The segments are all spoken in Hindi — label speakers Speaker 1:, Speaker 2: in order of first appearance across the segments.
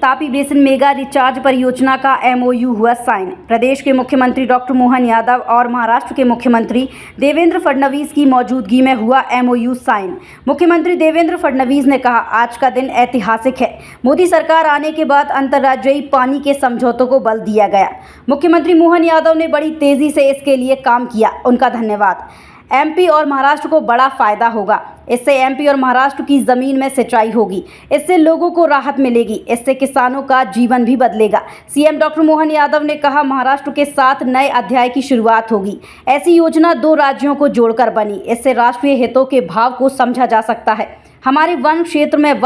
Speaker 1: तापी बेसिन मेगा रिचार्ज परियोजना का एमओयू हुआ साइन। प्रदेश के मुख्यमंत्री डॉक्टर मोहन यादव और महाराष्ट्र के मुख्यमंत्री देवेंद्र फडणवीस की मौजूदगी में हुआ एमओयू साइन। मुख्यमंत्री देवेंद्र फडणवीस ने कहा, आज का दिन ऐतिहासिक है। मोदी सरकार आने के बाद अंतर्राज्यीय पानी के समझौतों को बल दिया गया। मुख्यमंत्री मोहन यादव ने बड़ी तेजी से इसके लिए काम किया, उनका धन्यवाद। एमपी और महाराष्ट्र को बड़ा फायदा होगा। इससे एमपी और महाराष्ट्र की ज़मीन में सिंचाई होगी, इससे लोगों को राहत मिलेगी, इससे किसानों का जीवन भी बदलेगा। सीएम डॉक्टर मोहन यादव ने कहा, महाराष्ट्र के साथ नए अध्याय की शुरुआत होगी। ऐसी योजना 2 राज्यों को जोड़कर बनी, इससे राष्ट्रीय हितों के भाव को समझा जा सकता है। हमारे वन क्षेत्र में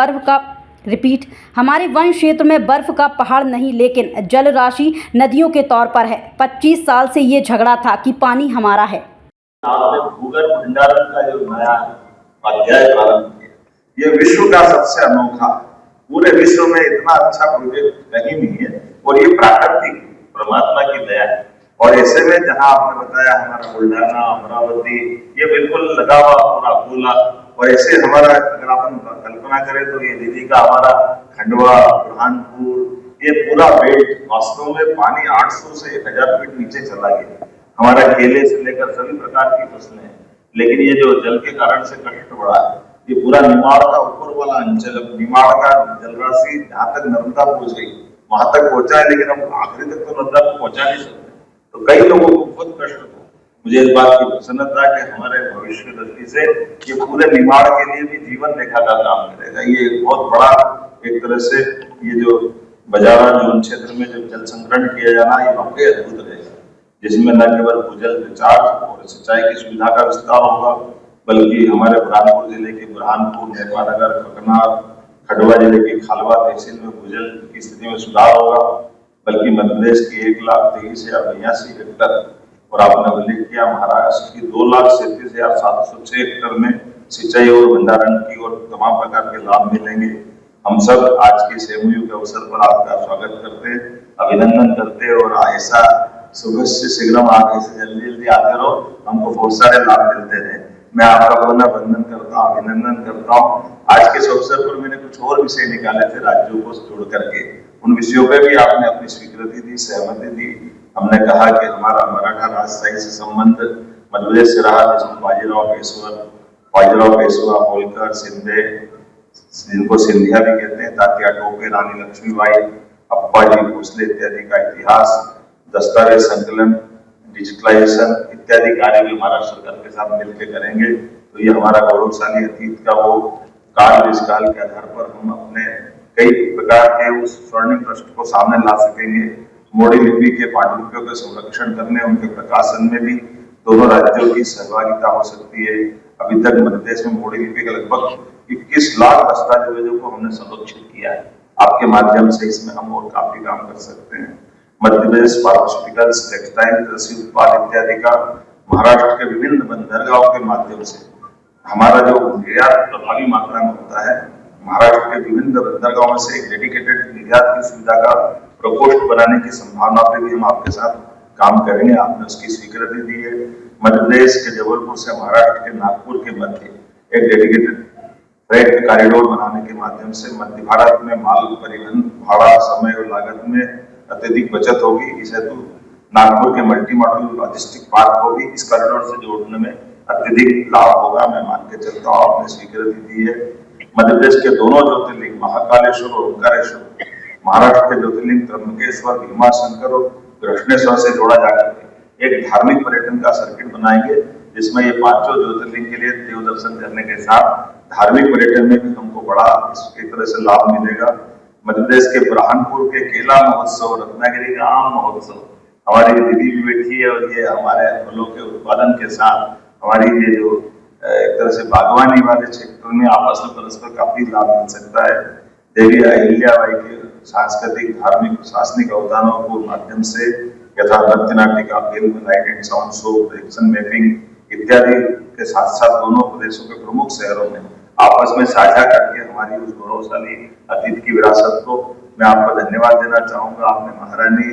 Speaker 1: बर्फ का पहाड़ नहीं, लेकिन जल राशि नदियों के तौर पर है। 25 साल से ये झगड़ा था कि पानी हमारा है।
Speaker 2: आपने भूगर्भ भंडारण का जो नया अध्याय प्रारंभ किया, ये विश्व का सबसे अनोखा, पूरे विश्व में इतना अच्छा प्रोजेक्ट कहीं नहीं है और ये प्राकृतिक परमात्मा की दया है। और ऐसे में जहां आपने बताया हमारा बुल्ढाना, अमरावती, ये बिल्कुल लगा हुआ पूरा अकोला, और ऐसे हमारा अगर अपन कल्पना करें तो ये दिल्ली का हमारा खंडवा, बुरहानपुर, ये पूरा बेल्ट वास्तव में पानी 800 से 1000 फीट नीचे चला गया। हमारा केले से लेकर सभी प्रकार की फसलें हैं, लेकिन ये जो जल के कारण से कष्ट बढ़ा है, ये पूरा निमाड़ का ऊपर वाला अंचल, निमाड़ का जलराशि जहाँ तक नर्मदा पहुंच गई वहां तक पहुंचा है, लेकिन हम आखिरी तक तो नर्मदा को पहुंचा नहीं सकते। तो कई लोगों को बहुत कष्ट था। मुझे इस बात की प्रसन्नता कि हमारे भविष्य दृष्टि से ये पूरे निमाड़ के लिए भी जीवन रेखा का काम करेगा। ये बहुत बड़ा एक तरह से ये जो बजारा जोन क्षेत्र में जो जल संग्रहण किया जाना, ये वाकई अद्भुत रहेगा, जिसमें न केवल भूजल रिचार्ज और सिंचाई की सुविधा का विस्तार होगा, बल्कि हमारे बुरहानपुर जिले के बुरहानपुर, नेपानगर, ककनार, खंडवा जिले के खालवा तहसील में भूजल की स्थिति में सुधार होगा, बल्कि मध्य प्रदेश की 1,23,082 हेक्टर और आपने उल्लेख किया महाराष्ट्र की 2,37,706 हेक्टर में सिंचाई और भंडारण की और तमाम प्रकार के लाभ मिलेंगे। हम सब आज के इस एमओयू के अवसर पर आपका स्वागत करते, अभिनंदन करते और ऐसा सुबह से शीघ्र आगे से जल्दी आते रहो, हमको बहुत सारे लाभ मिलते रहे। मैं आपका पुनः वंदन करता हूँ, अभिनंदन करता हूँ। आज के इस अवसर पर मैंने कुछ और विषय निकाले थे राज्यों को जोड़ करके, उन विषयों पे भी आपने अपनी स्वीकृति दी, सहमति दी। हमने कहा कि हमारा मराठा राजशाही से संबंध मध्य प्रदेश से रहा, जिसमें बाजीराव पेशवा, होलकर, सिंधे, जिनको सिंधिया भी कहते हैं, तात्या टोपे, रानी लक्ष्मीबाई, अप्पाजी भोसले इत्यादि का इतिहास, दस्तावेज संकलन, डिजिटलाइजेशन इत्यादि कार्य भी महाराष्ट्र सरकार के साथ मिलकर करेंगे। तो ये हमारा गौरवशाली अतीत का वो काल, जिस काल के आधार पर हम अपने कई प्रकार के उस स्वर्णिम पृष्ठ को सामने ला सकेंगे। मोडी लिपि के पांडुलिपियों के संरक्षण करने, उनके प्रकाशन में भी दोनों राज्यों की सहभागिता हो सकती है। अभी तक मध्य प्रदेश में मोडी लिपि के लगभग 21 लाख दस्तावेजों को हमने संरक्षित किया है। आपके माध्यम से इसमें हम और काफी काम कर सकते हैं। मध्य प्रदेश फार्मास्यूटिकल्स, टेक्सटाइल, कृषि उत्पाद इत्यादि का महाराष्ट्र के विभिन्न बंदरगाहों के माध्यम से हमारा जो निर्यात प्रभावी मात्रा में होता है, महाराष्ट्र के विभिन्न बंदरगाहों से एक डेडिकेटेड निर्यात की सुविधा का प्रकोष्ठ बनाने की संभावना पे भी हम आपके साथ काम करेंगे। आपने उसकी स्वीकृति दी है। मध्य प्रदेश के जबलपुर से महाराष्ट्र के नागपुर के मध्य एक डेडिकेटेड फ्रेट कॉरिडोर बनाने के माध्यम से मध्य भारत में माल परिवहन भाड़ा, समय और लागत में अत्यधिक बचत होगी। इस हेतु नागपुर के मल्टी मॉडल लॉजिस्टिक पार्क को भी इस कॉरिडोर से जोड़ने में अत्यधिक लाभ होगा। मैं मान के चलता हूँ, आपने स्वीकृति दी है। मध्य प्रदेश के दोनों ज्योतिर्लिंग महाकालेश्वर और ओंकारेश्वर, महाराष्ट्र के ज्योतिर्लिंग त्र्यंबकेश्वर, भीमाशंकर और कृष्णेश्वर से जोड़ा जाकर एक धार्मिक पर्यटन का सर्किट बनाएंगे, जिसमें ये 5 ज्योतिर्लिंग के लिए देव दर्शन करने के साथ धार्मिक पर्यटन में भी हमको बड़ा इस तरह से लाभ मिलेगा। मध्य प्रदेश के बुरहानपुर के केला महोत्सव, रत्नागिरी का आम महोत्सव, हमारी दीदी भी बैठी है, और ये हमारे फलों के उत्पादन के साथ हमारी ये जो एक तरह से बागवानी वाले क्षेत्र में आपस में परस्पर काफी लाभ मिल सकता है। देवी अहिल्याबाई के सांस्कृतिक, धार्मिक, प्रशासनिक अवदानों को माध्यम से यथा नृत्य नाटिका, film, light and sound show, projection mapping इत्यादि के साथ साथ दोनों प्रदेशों के प्रमुख शहरों में आपस में साझा करके हमारी उस गौरवशाली अतीत की विरासत को मैं आपको धन्यवाद देना चाहूंगा। आपने महारानी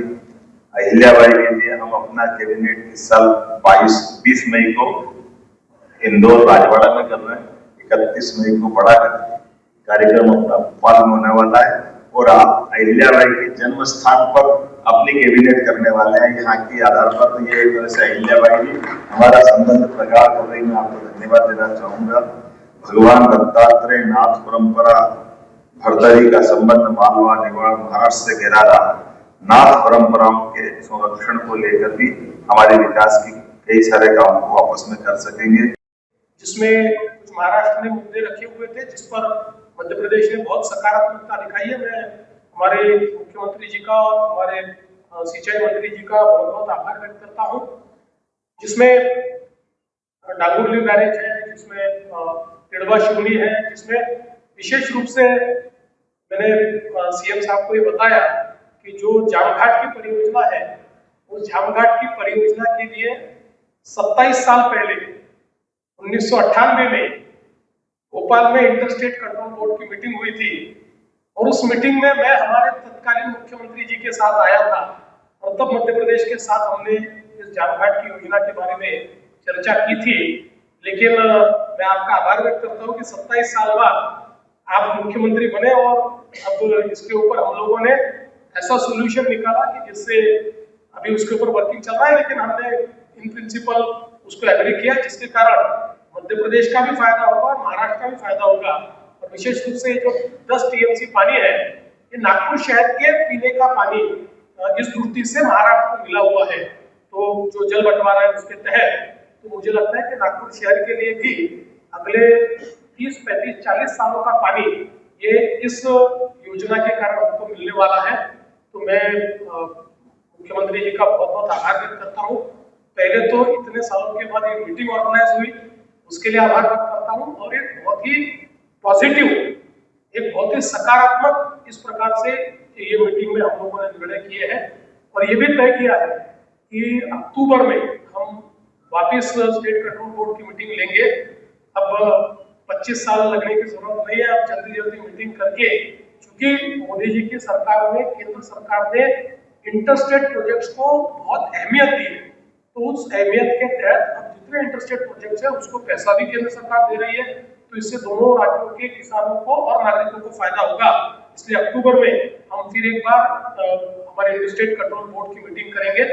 Speaker 2: अहिल्याबाई के लिए हम अपना कैबिनेट इस साल 20 मई को इंदौर राजवाड़ा में कर रहे हैं। 31 मई को बड़ा कार्यक्रम अपना भोपाल में होने वाला है और आप अहिल्याबाई के जन्म स्थान पर अपनी कैबिनेट करने वाले हैं यहाँ की आधार पर। तो ये एक तरह से अहिल्याबाई जी हमारा संबंध प्रगाढ़ कर रही, मैं आपको धन्यवाद देना चाहूंगा। भगवान दत्तात्रेय नाथ परंपरा भरतरी का संबंध मालवा निवाड़ महाराष्ट्र से गहरा रहा। नाथ परंपराओं के संरक्षण को लेकर भी हमारे विकास की कई सारे काम को आपस में कर सकेंगे,
Speaker 3: जिसमें कुछ महाराष्ट्र में मुद्दे रखे हुए थे जिस पर मध्य प्रदेश ने बहुत सकारात्मकता दिखाई है। मैं हमारे मुख्यमंत्री जी का, हमारे सिंचाई मंत्री जी का बहुत बहुत आभार व्यक्त करता हूं। जिसमें डांगुरली बैरेज है, जिसमें तिड़वा शिवनी है, जिसमें विशेष रूप से मैंने सीएम साहब को ये बताया कि जो जामघाट की परियोजना है, उस जामघाट की परियोजना के लिए 27 साल पहले 1998 में भोपाल में इंटरस्टेट कंट्रोल बोर्ड की मीटिंग हुई थी और उस मीटिंग में मैं हमारे तत्कालीन मुख्यमंत्री जी के साथ आया था और तब मध्य प्रदेश के साथ हमने इस जामघाट की योजना के बारे में चर्चा की थी। लेकिन मैं आपका आभार व्यक्त करता हूं कि 27 साल बाद आप मुख्यमंत्री बने और अब इसके ऊपर हम लोगों ने ऐसा सोल्यूशन निकाला कि जिससे अभी उसके ऊपर वर्किंग चल रहा है, लेकिन हमने इन प्रिंसिपल उसको एग्री किया, जिसके कारण मध्य प्रदेश का भी फायदा होगा और महाराष्ट्र का भी फायदा होगा। और विशेष रूप से जो 10 टीएमसी पानी है, ये नागपुर शहर के पीने का पानी इस त्रुटि से महाराष्ट्र को मिला हुआ है। तो जो जल बंटवारा है उसके तहत तो मुझे लगता है कि नागपुर शहर के लिए भी अगले 30, 35, 40 सालों का पानी ये इस योजना के कारण हमको मिलने वाला है। तो मैं मुख्यमंत्री जी का बहुत बहुत आभार व्यक्त करता हूँ। पहले तो इतने सालों के बाद ये मीटिंग ऑर्गेनाइज हुई, उसके लिए आभार व्यक्त करता हूँ। और एक बहुत ही पॉजिटिव, एक बहुत ही सकारात्मक इस प्रकार से ये मीटिंग में हम लोगों ने निर्णय किए हैं और ये भी तय किया है कि अक्टूबर में हम वापस स्टेट कंट्रोल बोर्ड की मीटिंग लेंगे। अब 25 साल लगने की जरूरत नहीं है, अब जल्दी जल्दी मीटिंग करके, क्योंकि मोदी जी की सरकार में, केंद्र सरकार ने इंटरस्टेट प्रोजेक्ट्स को बहुत अहमियत दी है। तो उस अहमियत के तहत अब जितने इंटरस्टेट प्रोजेक्ट्स है उसको पैसा भी केंद्र सरकार दे रही है। तो इससे दोनों राज्यों के किसानों को और नागरिकों को फायदा होगा। इसलिए अक्टूबर में हम फिर एक बार हमारे इंटरस्टेट कंट्रोल बोर्ड की मीटिंग करेंगे